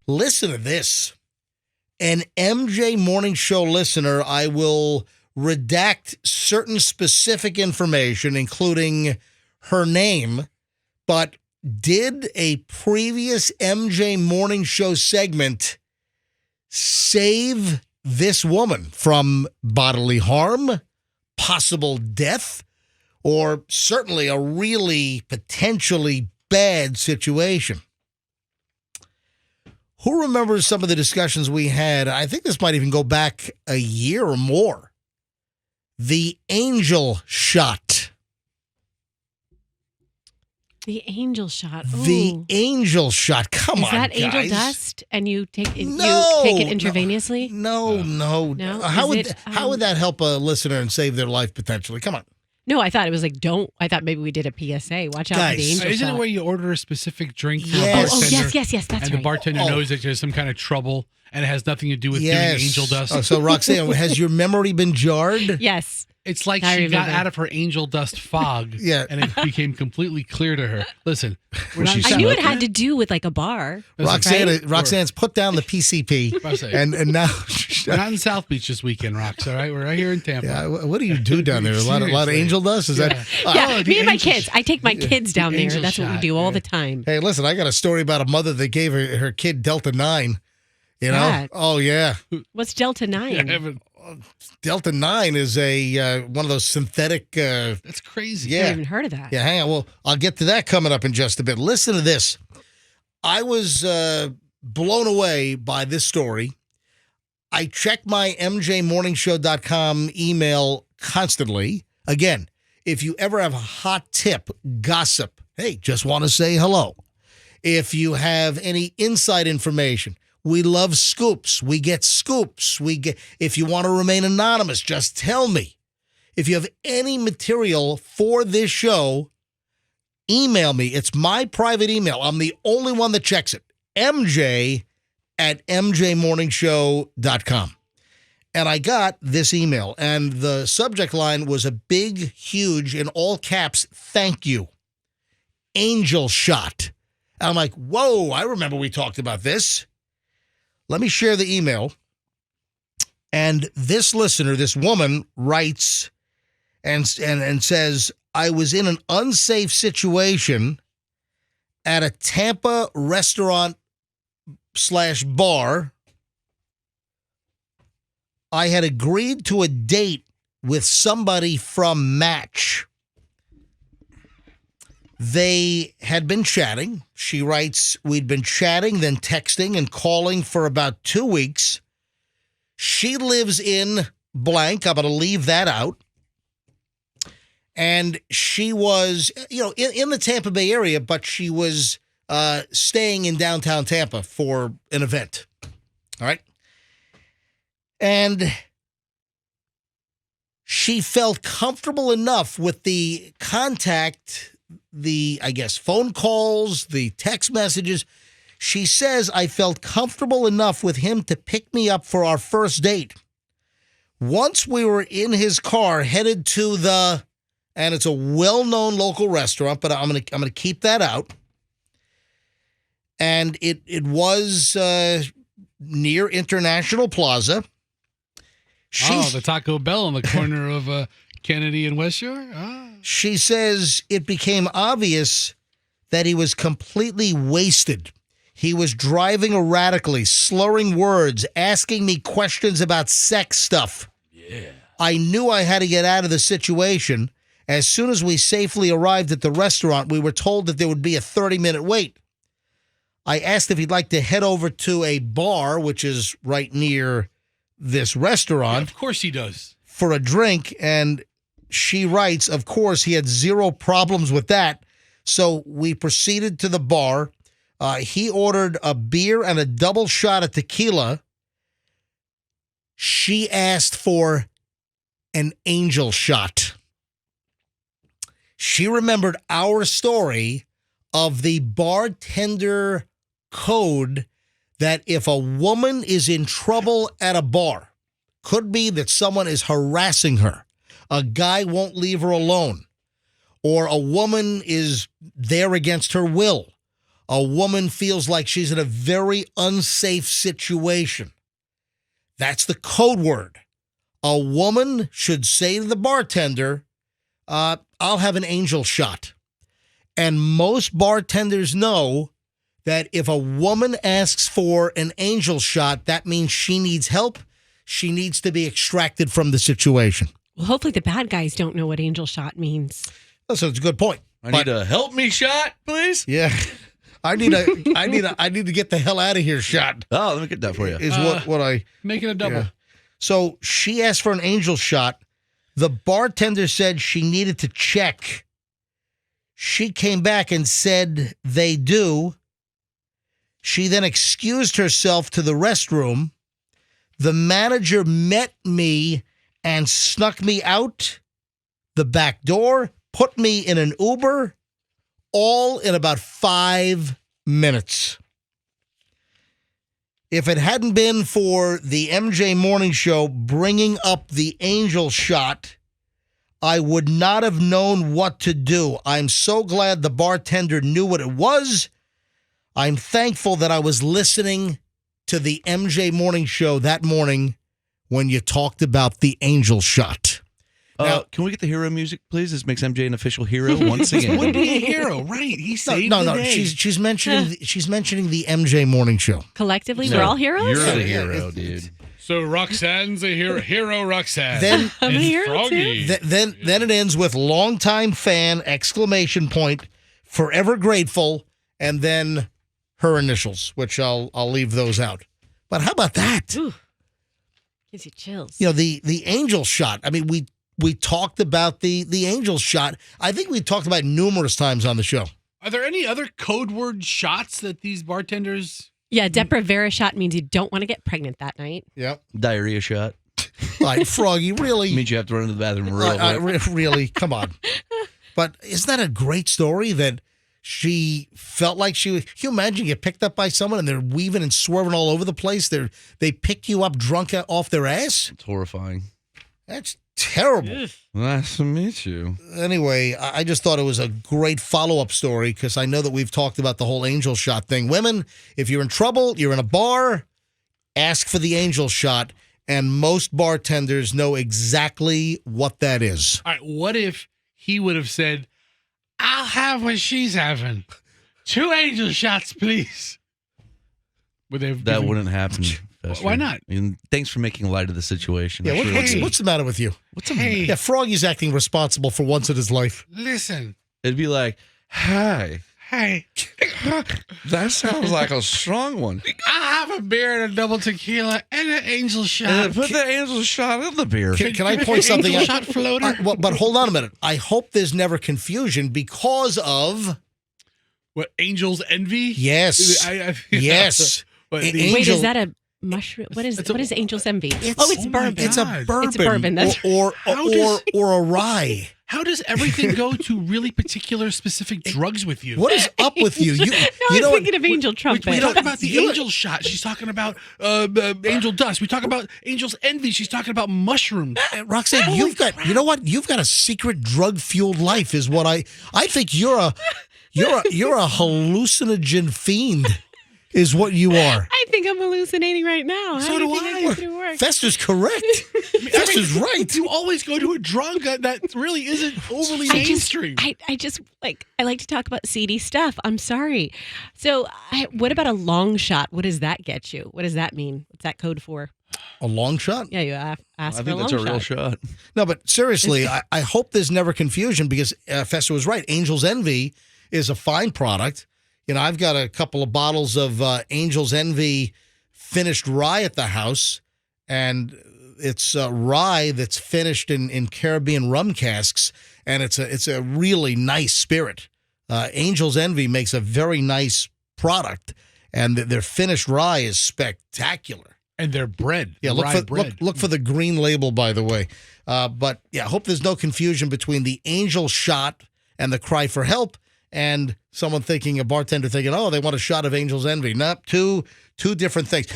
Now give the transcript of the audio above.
Listen to this. An MJ Morning Show listener, I will redact certain specific information, including her name, but did a previous MJ Morning Show segment save this woman from bodily harm, possible death, or certainly a really potentially bad situation. Who remembers some of the discussions we had? I think this might even go back a year or more. The angel shot. The angel shot. Ooh. The angel shot. Come on, Is that guys. angel dust? And you take it, No, you take it intravenously? No. No? How Is would it, that help a listener and save their life potentially? Come on. No, I thought it was like, I thought maybe we did a PSA. Watch out for the Guys. angel Isn't shot. it where you order a specific drink for Yes. a Oh, bartender? yes, that's and right. the bartender knows that there's some kind of trouble and it has nothing to do with doing angel dust. Oh, so Roxanne, has your memory been jarred? Yes. It's like I she got remember. out of her angel dust fog Yeah. and it became completely clear to her. Listen, we're not I knew it smoking had to do with like a bar. Roxanne's put down the PCP, and now We're not in South Beach this weekend, Rox, all right? We're right here in Tampa. yeah. What do you do down there? A lot of Seriously. angel dust. Is that? Yeah, the me and my angel kids. I take my kids down there. angel That's what we shot, do all yeah. the time. Hey, listen, I got a story about a mother that gave her kid Delta 9. You know? that? Oh, yeah. What's Delta 9? Yeah, but Delta 9 is a one of those synthetic. that's crazy. I Yeah. haven't even heard of that. Yeah, hang on. Well, I'll get to that coming up in just a bit. Listen to this. I was blown away by this story. I check my mjmorningshow.com email constantly. Again, if you ever have a hot tip, gossip, hey, just want to say hello. If you have any inside information, we love scoops. We get scoops. If you want to remain anonymous, just tell me. If you have any material for this show, email me. It's my private email. I'm the only one that checks it. mj@mjmorningshow.com. And I got this email, and the subject line was a big, huge, in all caps, thank you. Angel shot. And I'm like, whoa, I remember we talked about this. Let me share the email. And this listener, this woman, writes and says, I was in an unsafe situation at a Tampa restaurant/bar. I had agreed to a date with somebody from Match. They had been chatting. She writes, we'd been chatting, then texting and calling for about 2 weeks. She lives in blank. I'm going to leave that out. And she was, in the Tampa Bay area, but she was staying in downtown Tampa for an event. All right. And she felt comfortable enough with the contact, phone calls, the text messages. She says, I felt comfortable enough with him to pick me up for our first date. Once we were in his car, headed to and it's a well-known local restaurant, but I'm gonna keep that out. And it was near International Plaza. The Taco Bell on the corner of Kennedy and West Shore? She says it became obvious that he was completely wasted. He was driving erratically, slurring words, asking me questions about sex stuff. Yeah. I knew I had to get out of the situation. As soon as we safely arrived at the restaurant, we were told that there would be a 30-minute wait. I asked if he'd like to head over to a bar, which is right near this restaurant. Yeah, of course he does. For a drink, and she writes, of course, he had zero problems with that. So we proceeded to the bar. He ordered a beer and a double shot of tequila. She asked for an angel shot. She remembered our story of the bartender code that if a woman is in trouble at a bar, could be that someone is harassing her, a guy won't leave her alone, or a woman is there against her will, a woman feels like she's in a very unsafe situation. That's the code word. A woman should say to the bartender, I'll have an angel shot. And most bartenders know that if a woman asks for an angel shot, that means she needs help. She needs to be extracted from the situation. Well, hopefully the bad guys don't know what angel shot means. So it's a good point. I need a help me shot, please. Yeah. I need to get the hell out of here shot. Oh, let me get that for you. Is what I Make it a double. Yeah. So she asked for an angel shot. The bartender said she needed to check. She came back and said they do. She then excused herself to the restroom. The manager met me and snuck me out the back door, put me in an Uber, all in about 5 minutes. If it hadn't been for the MJ Morning Show bringing up the angel shot, I would not have known what to do. I'm so glad the bartender knew what it was. I'm thankful that I was listening to the MJ Morning Show that morning when you talked about the angel shot. Now, Can we get the hero music, please? This makes MJ an official hero once again. Would be a hero, right? He saved the day. She's mentioning the MJ Morning Show. Collectively, we're all heroes? You're the hero, dude. So Roxanne's a hero. Hero Roxanne. Then I'm a And hero, Froggy. then it ends with longtime fan ! Forever grateful, and then her initials, which I'll leave those out. But how about that? Ooh. Gives you chills. You know, the angel shot. I mean, we talked about the angel shot. I think we talked about it numerous times on the show. Are there any other code word shots that these bartenders? Yeah, Depo-Provera shot means you don't want to get pregnant that night. Yep. Diarrhea shot. Like, Froggy, really? Means you have to run to the bathroom real quick. Really? Come on. But isn't that a great story that she felt like she was? Can you imagine you get picked up by someone and they're weaving and swerving all over the place? They pick you up drunk off their ass? It's horrifying. That's terrible. Nice to meet you. Anyway, I just thought it was a great follow-up story because I know that we've talked about the whole angel shot thing. Women, if you're in trouble, you're in a bar, ask for the angel shot, and most bartenders know exactly what that is. All right, what if he would have said, I'll have what she's having. 2 angel shots, please. Would they have That given- wouldn't happen. Fester. Why not? And thanks for making light of the situation. Yeah, That's really- what's the matter with you? what's a Hey. Yeah, Froggy's acting responsible for once in his life. Listen. It'd be like, hey, Hey, that sounds like a strong one. I'll have a beer and a double tequila and an angel shot. And put the angel shot in the beer. Can I point something Angel out? shot floater. But hold on a minute. I hope there's never confusion because of What, Angel's Envy? yes, yes. But It- the- Angel- Wait, is that a mushroom? What is Angel's Envy? It's oh my bourbon. It's a God. bourbon. It's bourbon, that's or How does- a rye. How does everything go to really particular specific drugs with you? What is up with you? You No, you I'm know what? thinking of Angel Trumpet. We talk about the You know- angel shot. She's talking about angel dust. We talk about angel's envy. She's talking about mushrooms. Roxanne, you've got, you know what? You've got a secret drug-fueled life is what I think you're a hallucinogen fiend is what you are. I think I'm hallucinating right now. So How do you think I. get through work? Fester's correct. Fester's right. You always go to a drug that really isn't overly mainstream. I just like I like to talk about seedy stuff. I'm sorry. So, what about a long shot? What does that get you? What does that mean? What's that code for? A long shot? Yeah, you ask I for a think long that's a real shot. shot. No, but seriously, I hope there's never confusion because Fester was right. Angel's Envy is a fine product. You know, I've got a couple of bottles of Angel's Envy finished rye at the house, and it's rye that's finished in Caribbean rum casks, and it's a really nice spirit. Angel's Envy makes a very nice product, and their finished rye is spectacular. And their bread. Yeah, rye bread. look for the green label, by the way. But yeah, I hope there's no confusion between the angel shot and the cry for help, and someone thinking, a bartender thinking, oh, they want a shot of Angel's Envy. Nope, two different things.